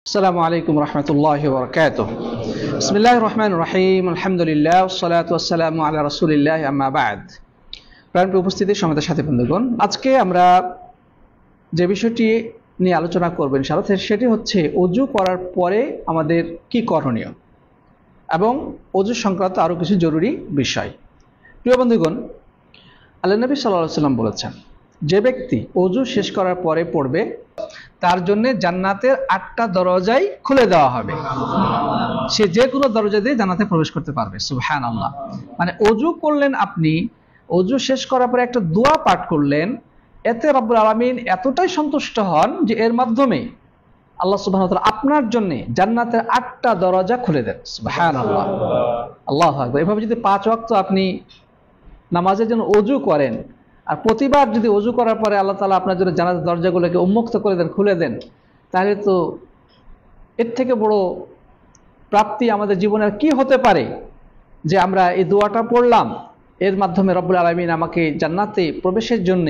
আসসালামু আলাইকুম রহমতুল্লাহি ওয়া বারাকাতুহু। বিসমিল্লাহির রহমানির রহিম। আলহামদুলিল্লাহ ওয়াসসালাতু ওয়াসসালামু আলা রাসূলিল্লাহ আম্মা বা'দ। প্রাণপ্রিয় উপস্থিতি, সম্মানিত সাথী বন্ধুগণ, আজকে আমরা যে বিষয়টি নিয়ে আলোচনা করব ইনশাআল্লাহ সেটি হচ্ছে ওযু করার পরে আমাদের কি করণীয় এবং ওযু সংক্রান্ত আরও কিছু জরুরি বিষয়। প্রিয় বন্ধুগণ, আল্লাহ নবী সাল্লাল্লাহু আলাইহি ওয়াসাল্লাম বলেছেন, যে ব্যক্তি ওযু শেষ করার পরে পড়বে তার জন্য জান্নাতের 8টা দরজাই খুলে দেওয়া হবে। সে যে কোনো দরজা দিয়ে জান্নাতে প্রবেশ করতে পারবে। সুবহানাল্লাহ। মানে ওযু করলেন, আপনি ওযু শেষ করার পরে একটা দোয়া পাঠ করলেন, এতে রব্বুল আলামিন এতটাই সন্তুষ্ট হন যে এর মাধ্যমে আল্লাহ সুবহানাহু ওয়া তাআলা আপনার জন্য জান্নাতের 8টা দরজা খুলে দেন। সুবহানাল্লাহ, আল্লাহু আকবার। এভাবে যদি 5 ওয়াক্ত আপনি নামাজের জন্য ওযু করেন আর প্রতিবার যদি ওযু করার পরে আল্লাহ তাআলা আপনার জন্য জান্নাতের দরজাগুলোকে উন্মুক্ত করে দেন, খুলে দেন, তাহলে তো এর থেকে বড় প্রাপ্তি আমাদের জীবনে আর কি হতে পারে যে আমরা এই দোয়াটা পড়লাম, এর মাধ্যমে রব্বুল আলামিন আমাকে জান্নাতে প্রবেশের জন্য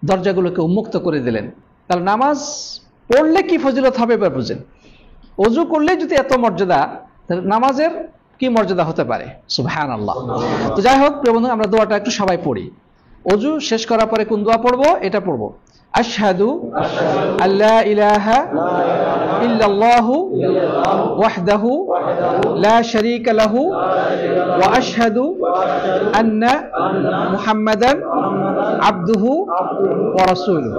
দরজাগুলোকে উন্মুক্ত করে দিলেন। তাহলে নামাজ পড়লে কি ফজিলত হবে এবার বুঝেন। ওযু করলে যদি এত মর্যাদা, তাহলে নামাজের কি মর্যাদা হতে পারে। সুবহানাল্লাহ। তো যাই হোক প্রিয় বন্ধু, আমরা দোয়াটা একটু সবাই পড়ি। ওযু শেষ করার পরে কোন দোয়া পড়বো? এটা পড়বো, আশহাদু আল্লা ইলাহা ইল্লাল্লাহু ওয়াহদাহু লা শারীকা লাহু ওয়া আশহাদু আন্না মুহাম্মাদান আবদুহু ওয়া রাসূলুহু।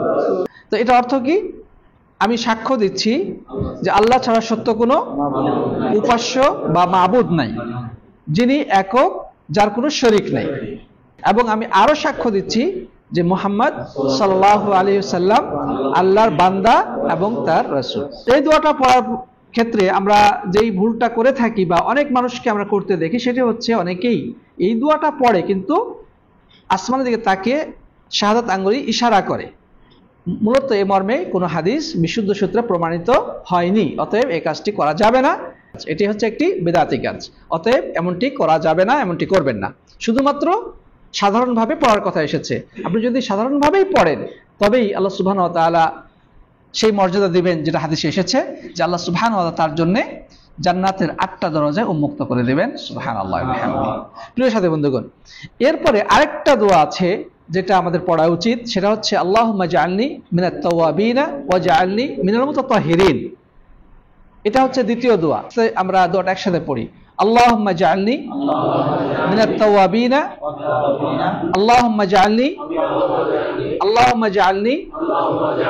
তো এটা অর্থ কি? আমি সাক্ষ্য দিচ্ছি যে আল্লাহ ছাড়া সত্য কোনো উপাস্য বা মাবুদ নাই, যিনি একক, যার কোনো শরীক নাই, এবং আমি আরো সাক্ষ্য দিচ্ছি যে মুহাম্মদ সাল্লাল্লাহু আলাইহি ওয়াসাল্লাম আল্লাহর বান্দা এবং তার রাসূল। এই দোয়াটা পড়ার ক্ষেত্রে আমরা যেই ভুলটা করে থাকি বা অনেক মানুষকে আমরা করতে দেখি, সেটা হচ্ছে অনেকেই এই দোয়াটা পড়ে কিন্তু আসমানের দিকে তাকিয়ে শাহাদাত আঙ্গুলি ইশারা করে। মূলত এই মর্মে কোনো হাদিস বিশুদ্ধ সূত্রে প্রমাণিত হয়নি, অতএব এই কাজটি করা যাবে না। এটি হচ্ছে একটি বিদআতি কাজ, অতএব এমনটি করা যাবে না, এমনটি করবেন না। শুধুমাত্র সাধারণভাবে পড়ার কথা এসেছে। আপনি যদি সাধারণভাবেই পড়েন তবেই আল্লাহ সুবহানাহু ওয়া তাআলা সেই মর্যাদা দিবেন যেটা হাদিসে এসেছে, যে আল্লাহ সুবহানাহু ওয়া তাআলা তার জন্য জান্নাতের 8টা দরজা উন্মুক্ত করে দিবেন। সুবহানাল্লাহ ওয়া বিহামদিহি। প্রিয় সাথী বন্ধুগণ, এরপরে আরেকটা দোয়া আছে যেটা আমাদের পড়া উচিত, সেটা হচ্ছে আল্লাহুম্মা জাআলনি মিনাত তাওয়াবিনা ওয়া জাআলনি মিনাল মুতাতাহহিরিন। এটা হচ্ছে দ্বিতীয় দোয়া। আমরা দোয়াটা একসাথে পড়ি, আল্লাহুম্মা জাআলনি মিনাত তাওয়াবিনা আল্লাহুম্মা জাআলনি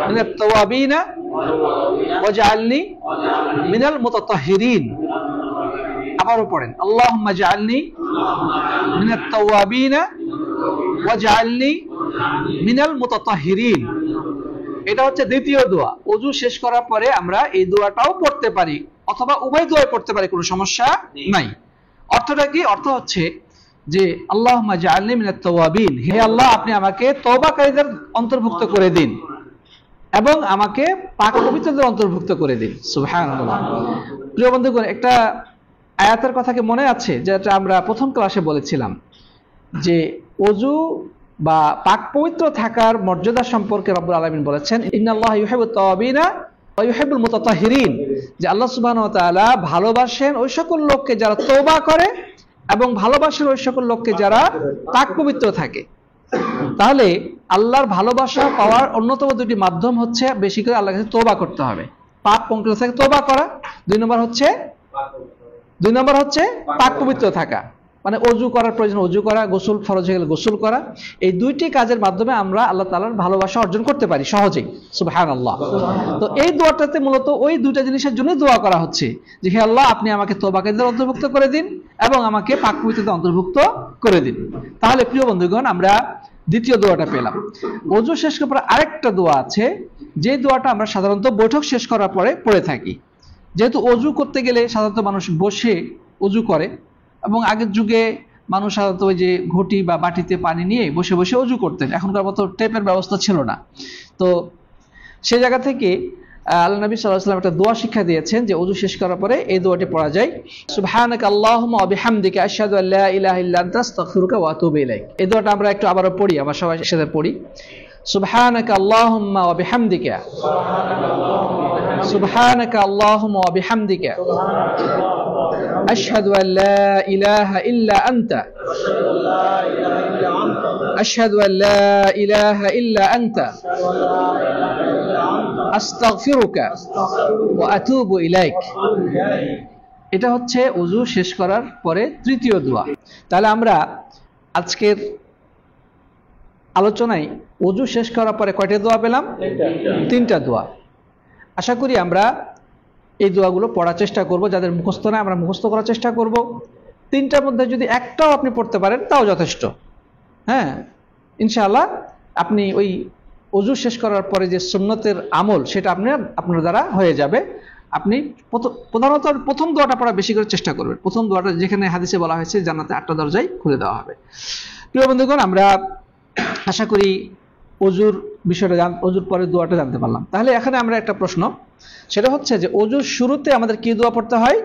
মিনাত তাওয়াবিনা ওয়া জাআলনি মিনাল মুতাতাহহিরিন। আবারও পড়েন, আল্লাহুম্মা জাআলনি মিনাত তাওয়াবিনা ওয়া জাআলনি মিনাল মুতাতাহহিরিন। এটা হচ্ছে দ্বিতীয় দোয়া। ওযু শেষ করার পরে আমরা এই দোয়াটাও পড়তে পারি অথবা উভয় দোয়াই পড়তে পারি, কোনো সমস্যা নাই। অর্থটা কি? অর্থ হচ্ছে যে আল্লাহুম্মা জাআলনি মিনাত তাওয়াবিন, হে আল্লাহ আপনি আমাকে তওবাকারীদের অন্তর্ভুক্ত করে দিন এবং আমাকে পাক পবিত্রদের অন্তর্ভুক্ত করে দিন। সুবহানাল্লাহ। প্রিয় বন্ধুগণ, একটা আয়াতের কথা কি মনে আছে যেটা আমরা প্রথম ক্লাসে বলেছিলাম, যে ওযু বা পাক পবিত্র থাকার মর্যাদা সম্পর্কে রব্বুল আলামিন বলেছেন, ইন্নাল্লাহা ইউহিব্বুত তাওয়াবিনা ওয়া ইউহিব্বুল মুতাতাহহিরিন, যে আল্লাহ সুবহানাহু ওয়া তাআলা ভালোবাসেন ওই সকল লোককে যারা তওবা করে এবং ভালোবাসেন ওই সকল লোককে যারা পাক পবিত্র থাকে। তাহলে আল্লাহর ভালোবাসা পাওয়ার অন্যতম দুটি মাধ্যম হচ্ছে বেশি করে আল্লাহর কাছে তওবা করতে হবে, পাপ পঙ্কিলতা থেকে তওবা করা। দুই নম্বর হচ্ছে পাক পবিত্র থাকা, মানে ওযু করার প্রয়োজন ওযু করা, গোসল ফরজ হয়ে গেলে গোসল করা। এই দুইটি কাজের মাধ্যমে আমরা আল্লাহ তাআলার ভালোবাসা অর্জন করতে পারি সহজেই। সুবহানাল্লাহ। তো এই দোয়াটাতে মূলত ওই দুইটা জিনিসের জন্য দোয়া করা হচ্ছে, যে হে আল্লাহ আপনি আমাকে তওবাকারীদের অন্তর্ভুক্ত করে দিন এবং আমাকে পাক পবিত্রদের অন্তর্ভুক্ত করে দিন। তাহলে প্রিয় বন্ধুগণ, আমরা দ্বিতীয় দোয়াটা পেলাম। ওযু শেষ করার পর আরেকটা দোয়া আছে, যে দোয়াটা আমরা সাধারণত বৈঠক শেষ করার পরে পড়ে থাকি। যেহেতু ওযু করতে গেলে সাধারণত মানুষ বসে ওযু করে, এবং আগের যুগে মানুষ সাধারণত ওই যে ঘটি বা বাটিতে পানি নিয়ে বসে বসে ওযু করতেন, এখনকার মতো টেপের ব্যবস্থা ছিল না। তো সেই জায়গা থেকে আল্লাহ নবী সাল্লাল্লাহু আলাইহি ওয়াসাল্লাম একটা দোয়া শিক্ষা দিয়েছেন, যে ওযু শেষ করার পরে এই দোয়াটি পড়া যায়, সুবহানাকা আল্লাহুম্মা ওয়া বিহামদিকা আশহাদু আল্লা ইলাহা ইল্লা আনতা আস্তাগফিরুকা ওয়া আতুবু ইলাইক। এই দোয়াটা আমরা একটু আবারও পড়ি, আমরা সবাই একসাথে পড়ি, সুবহানাকা আল্লাহুম্মা ওয়া বিহামদিকা, সুবহানাকা আল্লাহুম্মা ওয়া বিহামদিকা, আশহাদু আল লা ইলাহা ইল্লা আনতা, আশহাদু আল লা ইলাহা ইল্লা আনতা, আস্তাগফিরুকা ওয়া আতুবু ইলাইক। এটা হচ্ছে ওযু শেষ করার পরে তৃতীয় দোয়া। তাহলে আমরা আজকের আলোচনায় ওযু শেষ করার পরে কয়টা দোয়া পেলাম? তিনটা দোয়া। আশা করি আমরা এই দোয়াগুলো পড়ার চেষ্টা করব। যাদের মুখস্থ না, আমরা মুখস্থ করার চেষ্টা করব। তিনটার মধ্যে যদি একটাও আপনি পড়তে পারেন তাও যথেষ্ট। হ্যাঁ, ইনশাআল্লাহ আপনি ওই ওযু শেষ করার পরে যে সুন্নতের আমল সেটা আপনার দ্বারা হয়ে যাবে। আপনি প্রধানত প্রথম দোয়াটা পড়া বেশি করে চেষ্টা করবেন। প্রথম দোয়াটা যেখানে হাদিসে বলা হয়েছে জান্নাতে 8টা দরজাই খুলে দেওয়া হবে। প্রিয় বন্ধুগণ, আমরা আশা করি ওযুর বিষয়টা ওযুর পরে দোয়াটা জানতে পারলাম। তাহলে এখানে আমরা একটা প্রশ্ন, সেটা হচ্ছে যে ওযুর শুরুতে আমাদের কি দোয়া পড়তে হয়?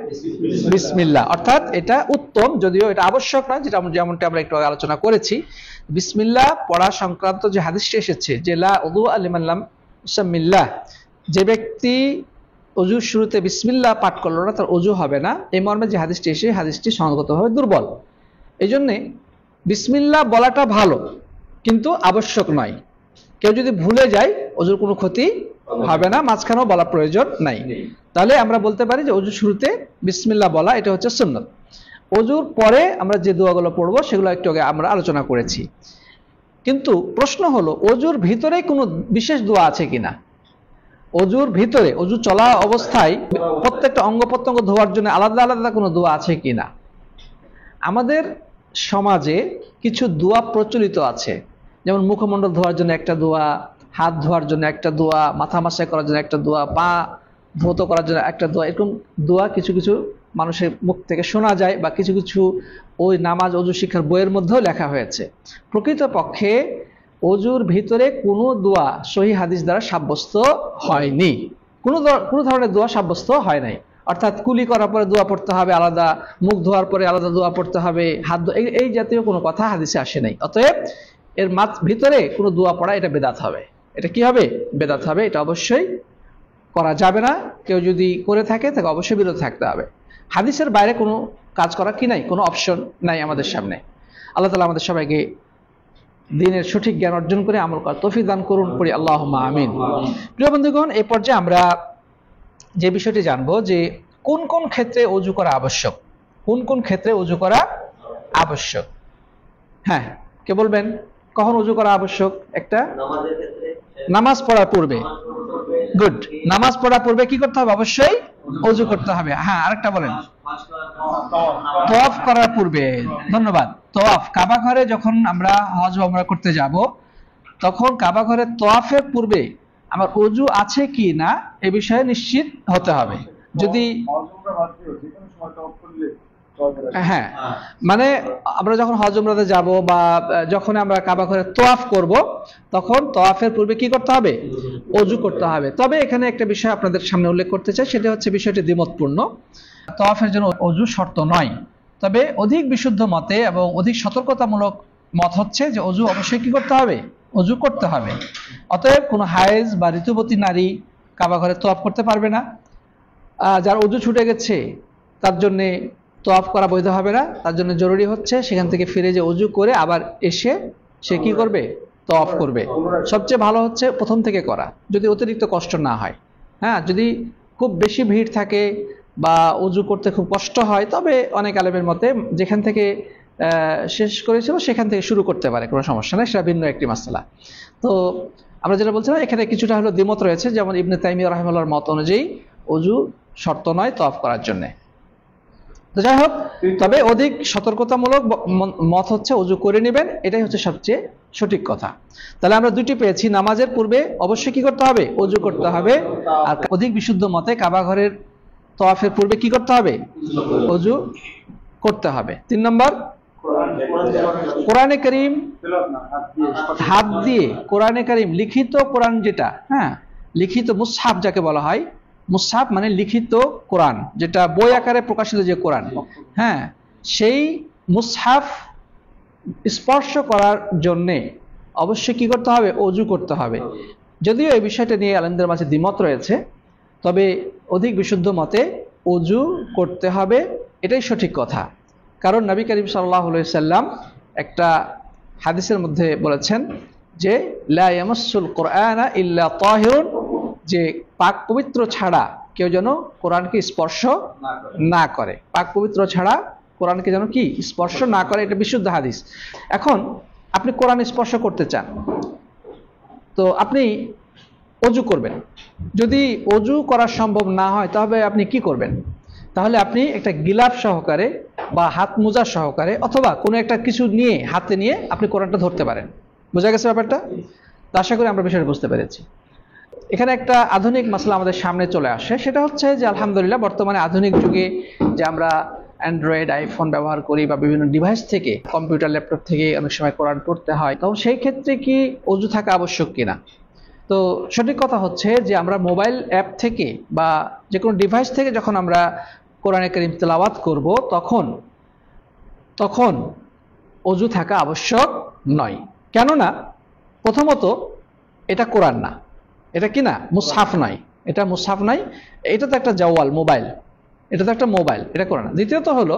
বিসমিল্লাহ। অর্থাৎ এটা উত্তম, যদিও এটা আবশ্যক নয়, যেমনটা আমরা একটু আলোচনা করেছি। বিসমিল্লাহ পড়া সংক্রান্ত যে হাদিসটি এসেছে যে লা উযুআ লিমান লাম ইউসাম্মিল্লাহ, যে ব্যক্তি ওযুর শুরুতে বিসমিল্লাহ পাঠ করলো না তার ওযু হবে না, এই মর্মে যে হাদিসটি এসে হাদিসটি সঙ্গতভাবে দুর্বল। এই জন্যে বিসমিল্লাহ বলাটা ভালো কিন্তু আবশ্যক নয়। কেউ যদি ভুলে যায় ওযুর কোনো ক্ষতি হবে না, মাঝখানেও বলা প্রয়োজন নাই। তাহলে আমরা বলতে পারি যে ওযুর শুরুতে বিসমিল্লাহ বলা এটা হচ্ছে সুন্নাত। ওযুর পরে আমরা যে দোয়াগুলো পড়বো সেগুলো একটু আগে আমরা আলোচনা করেছি। কিন্তু প্রশ্ন হলো ওযুর ভিতরে কোনো বিশেষ দোয়া আছে কিনা? ওযুর ভিতরে ওযু চলা অবস্থায় প্রত্যেকটা অঙ্গ প্রত্যঙ্গ ধোয়ার জন্য আলাদা আলাদা কোনো দোয়া আছে কিনা? আমাদের সমাজে কিছু দোয়া প্রচলিত আছে, যেমন মুখমণ্ডল ধোয়ার জন্য একটা দোয়া, হাত ধোয়ার জন্য একটা দোয়া, মাথা মাসাই করার জন্য একটা দোয়া, পা ধৌত করার জন্য একটা দোয়া। এরকম দোয়া কিছু কিছু মানুষের মুখ থেকে শোনা যায় বা কিছু কিছু ওই নামাজ ওযু শিক্ষার বইয়ের মধ্যেও লেখা হয়েছে। প্রকৃতপক্ষে ওযুর ভিতরে কোনো দোয়া সহিহ হাদিস দ্বারা সাব্যস্ত হয়নি, কোনো ধরনের দোয়া সাব্যস্ত হয় নাই। অর্থাৎ কুলি করার পরে দোয়া পড়তে হবে আলাদা, মুখ ধোয়ার পরে আলাদা দোয়া পড়তে হবে, হাত এই জাতীয় কোনো কথা হাদিসে আসে নাই। অতএব এর ভিতরে কোনো দোয়া পড়া এটা বেদাত হবে। এটা কি হবে? বেদাত হবে। এটা অবশ্যই করা যাবে না। কেউ যদি করে থাকে তাকে অবশ্যই বিরত থাকতে হবে। হাদিসের বাইরে কোনো কাজ করা কি নাই, কোনো অপশন নাই আমাদের সামনে। আল্লাহ তাআলা আমাদের সবাইকে দ্বীনের সঠিক জ্ঞান অর্জন করে আমল করার তৌফিক দান করুন, পড়ি আল্লাহুম্মা আমিন। প্রিয় বন্ধুগণ, এই পর্যায়ে আমরা যে বিষয়টি জানবো যে কোন কোন ক্ষেত্রে ওযু করা আবশ্যক, কোন কোন ক্ষেত্রে ওযু করা আবশ্যক। হ্যাঁ, কে বলবেন কখন ওযু করা আবশ্যক? একটা নামাজ পড়ার পূর্বে। গুড। নামাজ পড়ার পূর্বে কি করতে হবে? অবশ্যই ওযু করতে হবে। হ্যাঁ, আরেকটা বলেন। তাওয়াফ করার পূর্বে। ধন্যবাদ। তাওয়াফ, কাবা ঘরে যখন আমরা হজ বা উমরা করতে যাব তখন কাবা ঘরে তাওয়াফের পূর্বে আমার ওযু আছে কি না এ বিষয়ে নিশ্চিত হতে হবে। যদি হ্যাঁ, মানে আমরা যখন হজ উমরাতে যাব বা যখন আমরা কাবা ঘরে তাওয়াফ করব তখন তাওয়াফের পূর্বে কি করতে হবে? ওযু করতে হবে। তবে এখানে একটা বিষয় আপনাদের সামনে উল্লেখ করতে চাই, সেটা হচ্ছে বিষয়টি দ্বিমতপূর্ণ। তাওয়াফের জন্য ওযু শর্ত নয়, তবে অধিক বিশুদ্ধ মতে এবং অধিক সতর্কতামূলক মত হচ্ছে যে ওযু অবশ্যই কি করতে হবে? ওযু করতে হবে। অতএব কোনো হায়েজ বা ঋতুবতী নারী কাবা ঘরে তাওয়াফ করতে পারবে না। যার ওযু ছুটে গেছে তার জন্য তাওয়াফ করা বৈধ হবে না। তার জন্য জরুরি হচ্ছে সেখান থেকে ফিরে যে ওযু করে আবার এসে সে কি করবে? তাওয়াফ করবে। সবচেয়ে ভালো হচ্ছে প্রথম থেকে করা, যদি অতিরিক্ত কষ্ট না হয়। হ্যাঁ, যদি খুব বেশি ভিড় থাকে বা ওযু করতে খুব কষ্ট হয় তবে অনেক আলেমের মতে যেখান থেকে শেষ করেছিল সেখান থেকে শুরু করতে পারে, কোনো সমস্যা নেই, সেটা ভিন্ন একটি মাসআলা। তো আমরা যেটা বলছিলাম এখানে কিছুটা হলো দ্বিমত রয়েছে, যেমন ইবনে তাইমিয়া রাহিমাহুল্লাহর মত অনুযায়ী ওযু শর্ত নয় তাওয়াফ করার জন্য। তো যাই হোক, তবে অধিক সতর্কতামূলক মত হচ্ছে ওযু করে নেবেন, এটাই হচ্ছে সবচেয়ে সঠিক কথা। তাহলে আমরা দুটি পেয়েছি, নামাজের পূর্বে অবশ্যই কি করতে হবে? ওযু করতে হবে। আর অধিক বিশুদ্ধ মতে কাবা ঘরের তাওয়াফের পূর্বে কি করতে হবে? ওযু করতে হবে। 3 নম্বর, কোরআনে কারীম হাত দিয়ে, কোরআনে কারীম লিখিত কোরআন যেটা, হ্যাঁ লিখিত মুসহাফ যাকে বলা হয়, মুসহাফ মানে লিখিত কোরআন, যেটা বই আকারে প্রকাশিত যে কোরআন, হ্যাঁ সেই মুসহাফ স্পর্শ করার জন্যে অবশ্যই কি করতে হবে? অজু করতে হবে। যদিও এই বিষয়টা নিয়ে আলেমদের মাঝে দ্বিমত রয়েছে, তবে অধিক বিশুদ্ধ মতে অজু করতে হবে, এটাই সঠিক কথা। কারণ নবী করিম সাল্লাল্লাহু আলাইহি সাল্লাম একটা হাদিসের মধ্যে বলেছেন যে লা ইয়ামাসসুল কুরআনা ইল্লা তাহিরুন, যে পাক পবিত্র ছাড়া কেউ যেন কোরআনকে স্পর্শ না করে। পাক পবিত্র ছাড়া কোরআনকে যেন কি স্পর্শ না করে, এটা বিশুদ্ধ হাদিস। এখন আপনি কোরআন স্পর্শ করতে চান, তো আপনি অজু করবেন। যদি অজু করা সম্ভব না হয় তবে আপনি কি করবেন? তাহলে আপনি একটা গিলাফ সহকারে বা হাত মোজা সহকারে অথবা কোনো একটা কিছু নিয়ে হাতে নিয়ে আপনি কোরআনটা ধরতে পারেন। বোঝা গেছে ব্যাপারটা? তো আশা করি আমরা বিষয়টা বুঝতে পেরেছি। এখানে একটা আধুনিক মাসলা আমাদের সামনে চলে আসে, সেটা হচ্ছে যে আলহামদুলিল্লাহ বর্তমানে আধুনিক যুগে যে আমরা অ্যান্ড্রয়েড, আইফোন ব্যবহার করি বা বিভিন্ন ডিভাইস থেকে, কম্পিউটার, ল্যাপটপ থেকে অনেক সময় কোরআন পড়তে হয়, তখন সেই ক্ষেত্রে কি অজু থাকা আবশ্যক কিনা? তো সঠিক কথা হচ্ছে যে আমরা মোবাইল অ্যাপ থেকে বা যে কোনো ডিভাইস থেকে যখন আমরা কোরআনে কারীম তেলাওয়াত করব তখন অজু থাকা আবশ্যক নয়। কেননা প্রথমত এটা কোরআন না, এটা কি না? মুসহাফ নয়, এটা মুসহাফ নয়, এটা তো একটা জাওয়াল, মোবাইল, এটা তো একটা মোবাইল, এটা কোরআন না। দ্বিতীয়ত হলো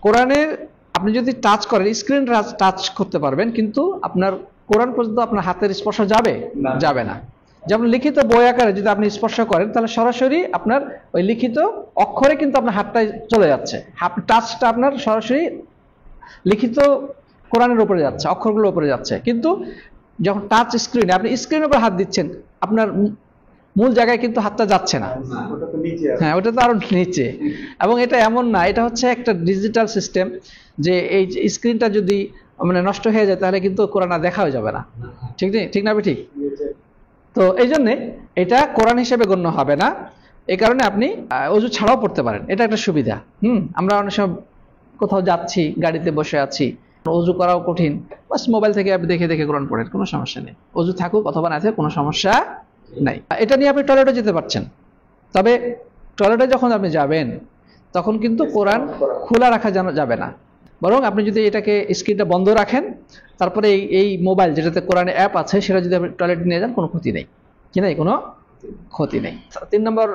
কোরআনের আপনি যদি টাচ করেন, স্ক্রিন টাচ করতে পারবেন, কিন্তু আপনার কোরআন পর্যন্ত আপনার হাতের স্পর্শ যাবে না। যেমন লিখিত বই আকারে যদি আপনি স্পর্শ করেন তাহলে সরাসরি আপনার ওই লিখিত অক্ষরে কিন্তু আপনার হাতটা চলে যাচ্ছে, টাচটা আপনার সরাসরি লিখিত কোরআনের উপরে যাচ্ছে, অক্ষরগুলোর উপরে যাচ্ছে। কিন্তু যখন টাচ স্ক্রিনে আপনি স্ক্রিনের উপর হাত দিচ্ছেন, আপনার মূল জায়গায় কিন্তু হাতটা যাচ্ছে না। হ্যাঁ, ওটা তো আরো নিচে। এবং এটা এমন না, এটা হচ্ছে একটা ডিজিটাল সিস্টেম, যে এই স্ক্রিনটা যদি মানে নষ্ট হয়ে যায় তাহলে কিন্তু কোরআন দেখাও যাবে না। ঠিক না? ঠিক। তো এই জন্যে এটা কোরআন হিসেবে গণ্য হবে না। এই কারণে আপনি অজু ছাড়াও পড়তে পারেন, এটা একটা সুবিধা। আমরা অনেক সময় কোথাও যাচ্ছি, গাড়িতে বসে আছি, অজু করাও কঠিন, বাস মোবাইল থেকে আপনি দেখে দেখে কোরআন পড়েন, কোনো সমস্যা নেই। অজু থাকুক অথবা না থাকুক কোনো সমস্যা নাই। এটা নিয়ে আপনি টয়লেটে যেতে পারছেন, তবে টয়লেটে যখন আপনি যাবেন তখন কিন্তু কোরআন খোলা রাখা যাবে না। বরং আপনি যদি এটাকে স্ক্রিনটা বন্ধ রাখেন, তারপরে এই মোবাইল যেটাতে কোরআনে অ্যাপ আছে সেটা যদি আপনি টয়লেটে নিয়ে যান, কোনো ক্ষতি নেই। কি নাই? কোনো ক্ষতি নেই। 3 নম্বর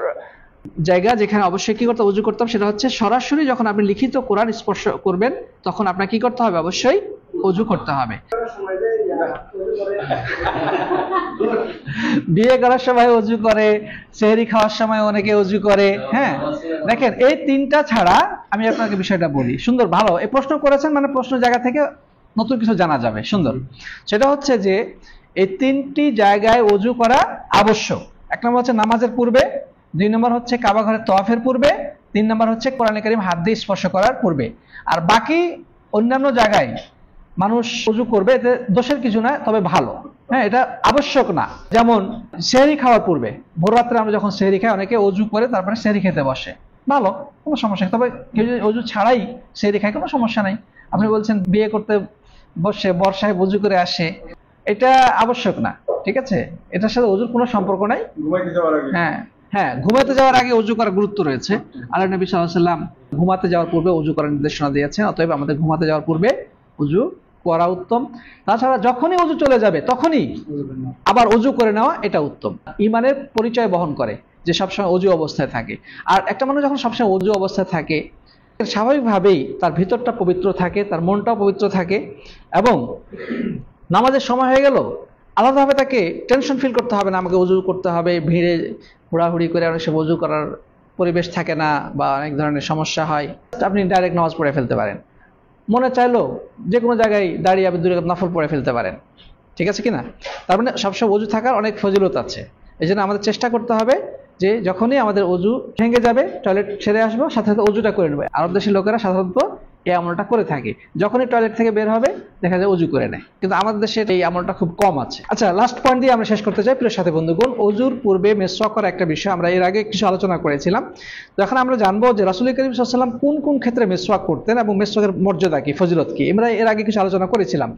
জায়গা যেখানে অবশ্যই কি করতে অজু করতাম, সেটা হচ্ছে সরাসরি যখন আপনি লিখিত কোরআন স্পর্শ করবেন তখন আপনার কি করতে হবে? অবশ্যই অজু করতে হবে। বিয়ে করার সময় অজু করে, সেহরি খাওয়ার সময় অনেকে অজু করে। হ্যাঁ, দেখেন এই 3টা ছাড়া আমি আপনাকে বিষয়টা বলি, সুন্দর ভালো এই প্রশ্ন করেছেন, মানে প্রশ্ন জায়গা থেকে নতুন কিছু জানা যাবে। সুন্দর, সেটা হচ্ছে যে এই 3টি জায়গায় অজু করা আবশ্যক। 1 নম্বর হচ্ছে নামাজের পূর্বে, 2 নম্বর হচ্ছে কাবা ঘরের তওয়াফের পূর্বে, 3 নম্বর হচ্ছে কোরআনে কারীম হাত দিয়ে স্পর্শ করার পূর্বে। আর বাকি অন্যান্য জায়গায় মানুষ অজু করবে, এতে দোষের কিছু না, তবে ভালো। হ্যাঁ, এটা আবশ্যক না। যেমন সেহরি খাওয়ার পূর্বে, ভোর রাত্রে আমরা যখন সেহরি খাই, অনেকে অজু করে তারপরে সেহরি খেতে বসে, ভালো, কোনো সমস্যা নেই। তবে কেউ যদি অজু ছাড়াই সেহরি খায়, কোনো সমস্যা নাই। আপনি বলছেন বিয়ে করতে বসে বর্ষায় অজু করে আসে, এটা আবশ্যক না, ঠিক আছে? এটার সাথে অজুর কোনো সম্পর্ক নাই। হ্যাঁ, ঘুমাতে যাওয়ার আগে অজু করার গুরুত্ব রয়েছে। আল্লাহর নবী সাল্লাল্লাহু আলাইহি ওয়াসাল্লাম ঘুমাতে যাওয়ার পূর্বে অজু করার নির্দেশনা দিয়েছেন, অতএব আমাদের ঘুমাতে যাওয়ার পূর্বে অজু করা উত্তম। তাছাড়া যখনই অজু চলে যাবে তখনই আবার অজু করে নেওয়া, এটা উত্তম। ঈমানের পরিচয় বহন করে যে সবসময় অজু অবস্থায় থাকে। আর একটা মানুষ যখন সবসময় অজু অবস্থায় থাকে, স্বাভাবিকভাবেই তার ভিতরটা পবিত্র থাকে, তার মনটাও পবিত্র থাকে, এবং নামাজের সময় হয়ে গেল আলাদাভাবে তাকে টেনশন ফিল করতে হবে না, আমাকে অজু করতে হবে, ভিড়ে হুড়াহুড়ি করে অনেক সময় অজু করার পরিবেশ থাকে না বা অনেক ধরনের সমস্যা হয়। আপনি ডাইরেক্ট নামাজ পড়ে ফেলতে পারেন, মনে চাইলো যে কোনো জায়গায় দাঁড়িয়ে আপনি 2 রাকাত নফল পড়ে ফেলতে পারেন, ঠিক আছে কিনা? তার মানে সবসময় অজু থাকার অনেক ফজিলত আছে। এই জন্য আমাদের চেষ্টা করতে হবে যে যখনই আমাদের অজু ভেঙে যাবে, টয়লেট ছেড়ে আসবো, সাথে সাথে অজুটা করে নেবে। আরব দেশের লোকেরা সাধারণত এই আমলটা করে থাকে, যখনই টয়লেট থেকে বের হবে দেখা যায় অজু করে নেয়, কিন্তু আমাদের দেশে এই আমলটা খুব কম আছে। আচ্ছা, লাস্ট পয়েন্ট দিয়ে আমরা শেষ করতে চাই প্রিয় সাথী বন্ধুগণ। অজুর পূর্বে মেসওয়াক করা একটা বিষয় আমরা এর আগে কিছু আলোচনা করেছিলাম। তো এখন আমরা জানবো যে রাসূল করিম সাল্লাল্লাহু আলাইহি ওয়াসাল্লাম কোন কোন ক্ষেত্রে মেসওয়াক করতেন এবং মেসওয়াকের মর্যাদা কি, ফজিলত কি, আমরা এর আগে কিছু আলোচনা করেছিলাম।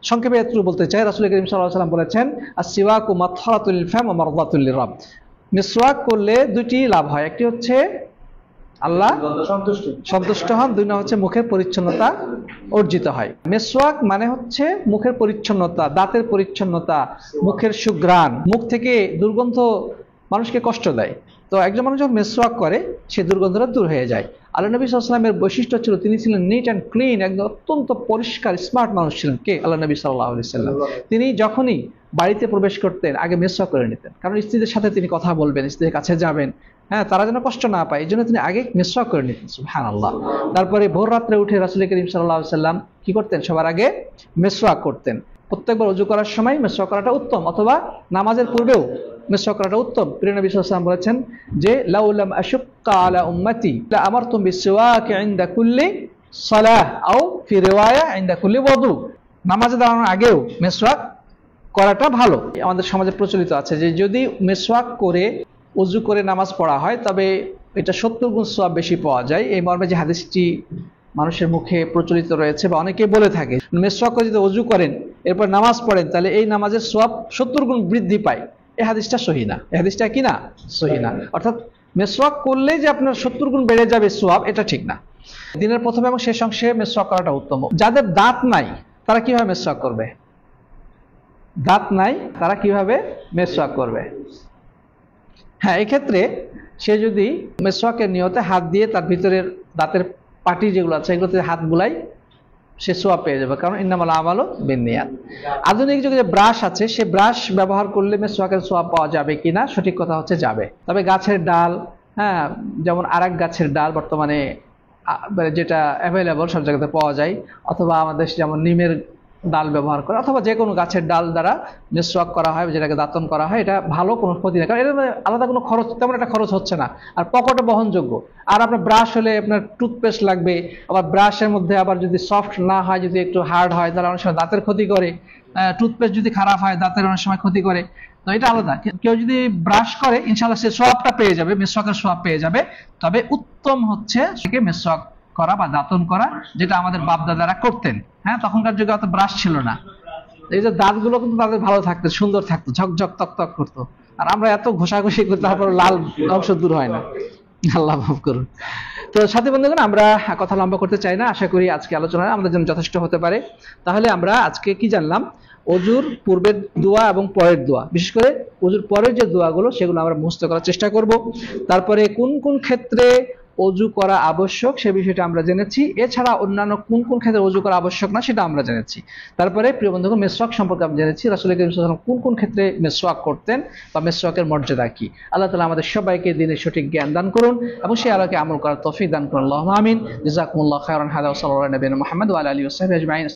সংক্ষেপে এতটুকু বলতে চাই, রাসূল করিম সাল্লাল্লাহু আলাইহি ওয়াসাল্লাম বলেছেন, আস-সিওয়াকু মাতহারাতুল ফাম ওয়া মারদাতুল লিরাব। মেসওয়াক করলে 2টি লাভ হয়, একটি হচ্ছে আল্লাহ সন্তুষ্ট হন, 2 নম্বর হচ্ছে মুখের পরিচ্ছন্নতা অর্জিত হয়। মেসওয়াক মানে হচ্ছে মুখের পরিচ্ছন্নতা, দাঁতের পরিচ্ছন্নতা, মুখের সুঘ্রাণ, মুখ থেকে দুর্গন্ধ মানুষকে কষ্ট দেয়। তো একজন মানুষ যখন মেসওয়াক করে সে দুর্গন্ধটা দূর হয়ে যায়। আল্লাহ নবী সাল্লাল্লাহু আলাইহি ওয়াসাল্লামের বৈশিষ্ট্য ছিল তিনি ছিলেন নিট অ্যান্ড ক্লিন, একদম অত্যন্ত পরিষ্কার স্মার্ট মানুষ ছিলেন। কে? আল্লাহ নবী সাল্লাল্লাহু আলাইহি ওয়াসাল্লাম। তিনি যখনই বাড়িতে প্রবেশ করতেন আগে মেসওয়াক করে নিতেন, কারণ স্ত্রীদের সাথে তিনি কথা বলবেন, স্ত্রীদের কাছে যাবেন, হ্যাঁ, তারা যেন কষ্ট না পায়, এই জন্য তিনি আগে মেসওয়াক করে নিতেন। সুবহানাল্লাহ। তারপরে ভোর রাত্রে উঠে রাসূল করিম সাল্লাল্লাহু আলাইহি ওয়াসাল্লাম কি করতেন? সবার আগে মেসওয়াক করতেন। প্রত্যেকবার ওযু করার সময় মেসওয়াক করাটা উত্তম, অথবা নামাজের পূর্বেও মেসওয়াক করাটা উত্তম। প্রিয় নবী সাল্লাল্লাহু আলাইহি ওয়াসাল্লাম বলেছেন যে লাউ লাম আশুক্কা আলা উম্মতি লা আমারতুম বিসওয়াক ইনদা কুল্লি সালাহ আও ফি রিওয়ায়া ইনদা কুল্লি ওযু। নামাজে দাঁড়ানোর আগেও মেসওয়াক করাটা ভালো। আমাদের সমাজে প্রচলিত আছে যে যদি মেসওয়াক করে ওযু করে নামাজ পড়া হয় তবে এটা 70 গুণ সওয়াব বেশি পাওয়া যায়। এই মর্মে যে হাদিসটি মানুষের মুখে প্রচলিত রয়েছে বা অনেকে বলে থাকে, মেসওয়াক করে যদি ওযু করেন এরপর নামাজ পড়েন তাহলে এই নামাজের সওয়াব 70 গুণ বৃদ্ধি পায়, এই হাদিসটা সহিহ না। এই হাদিসটা কি না? সহিহ না। অর্থাৎ মেসওয়াক করলে যে আপনার 70 গুণ বেড়ে যাবে সওয়াব, এটা ঠিক না। দিনের প্রথম এবং শেষ অংশে মেসওয়াক করাটা উত্তম। যাদের দাঁত নাই তারা কিভাবে মেসওয়াক করবে? দাঁত নাই তারা কিভাবে মেসওয়াক করবে? হ্যাঁ, এক্ষেত্রে সে যদি মেসওয়াকের নিয়তে হাত দিয়ে তার ভিতরের দাঁতের পাটি যেগুলো আছে এগুলোতে হাত বুলাই, সে সোয়াব পেয়ে যাবে, কারণ ইন্নামাল আমালু বিন্নিয়াত। আধুনিক যুগে যে ব্রাশ আছে সে ব্রাশ ব্যবহার করলে মেসওয়াকের সোয়াব পাওয়া যাবে কিনা, সঠিক কথা হচ্ছে যাবে। তবে গাছের ডাল, হ্যাঁ, যেমন আরেক গাছের ডাল বর্তমানে যেটা অ্যাভেলেবল সব জায়গাতে পাওয়া যায়, অথবা আমাদের যেমন নিমের ডাল ব্যবহার করে, অথবা যে কোনো গাছের ডাল দ্বারা মেসওয়াক করা হয়, যেটাকে দাঁতন করা হয়, এটা ভালো, কোনো ক্ষতি নেই, কারণ এর আলাদা কোনো খরচ, তেমন একটা খরচ হচ্ছে না, আর পকেটে বহনযোগ্য। আর আপনার ব্রাশ হলে আপনার টুথপেস্ট লাগবে, আবার ব্রাশের মধ্যে আবার যদি সফট না হয়, যদি একটু হার্ড হয় তাহলে অনেক সময় দাঁতের ক্ষতি করে, টুথপেস্ট যদি খারাপ হয় দাঁতের অনেক সময় ক্ষতি করে। তো এটা আলাদা। কেউ যদি ব্রাশ করে ইনশাআল্লাহ সে সোয়াবটা পেয়ে যাবে, মেসওয়াকের সোয়াব পেয়ে যাবে। তবে উত্তম হচ্ছে সেকে মেসওয়াক করা বা দাঁতন করা, যেটা আমাদের বাপ দাদারা করতেন। হ্যাঁ, তখনকার যুগে অত ব্রাশ ছিল না, এই যে দাঁতগুলো কিন্তু তাদের ভালো থাকতো, সুন্দর থাকতো, ঝকঝক তক করতো। আর আমরা এত ঘষাঘষি করতে তারপর লাল অংশ দূর হয় না, আল্লাহ মাফ করুন। তো সাথী বন্ধুগণ, আমরা কথা লম্বা করতে চাই না, আশা করি আজকে আলোচনা আমাদের জন্য যথেষ্ট হতে পারে। তাহলে আমরা আজকে কি জানলাম? ওযুর পূর্বের দোয়া এবং পরের দোয়া, বিশেষ করে ওযুর পরের যে দোয়াগুলো সেগুলো আমরা মুখস্থ করার চেষ্টা করব। তারপরে কোন কোন ক্ষেত্রে ওযু করা আবশ্যক সে বিষয়টা আমরা জেনেছি, এছাড়া অন্যান্য কোন কোন ক্ষেত্রে ওযু করা আবশ্যক না সেটা আমরা জেনেছি। তারপরে প্রিয় বন্ধুগণ, মেসওয়াক সম্পর্কে আমরা জেনেছি, রাসূল করিম সাল্লাল্লাহু আলাইহি ওয়াসাল্লাম কোন কোন ক্ষেত্রে মেসওয়াক করতেন বা মেসওয়াকের মর্যাদা কি। আল্লাহ তাআলা আমাদের সবাইকে দ্বীনের সঠিক জ্ঞান দান করুন এবং সেই আলোকে আমল করার তৌফিক দান করুন। আল্লাহুম্মা আমিন। জাযাকুমুল্লাহু খাইরান। হাদা ওয়া সাল্লাল্লাহু আলা নবিয়িনা মুহাম্মদ ওয়া আলা আলিহি ওয়া সাহবিহি আজমাইন।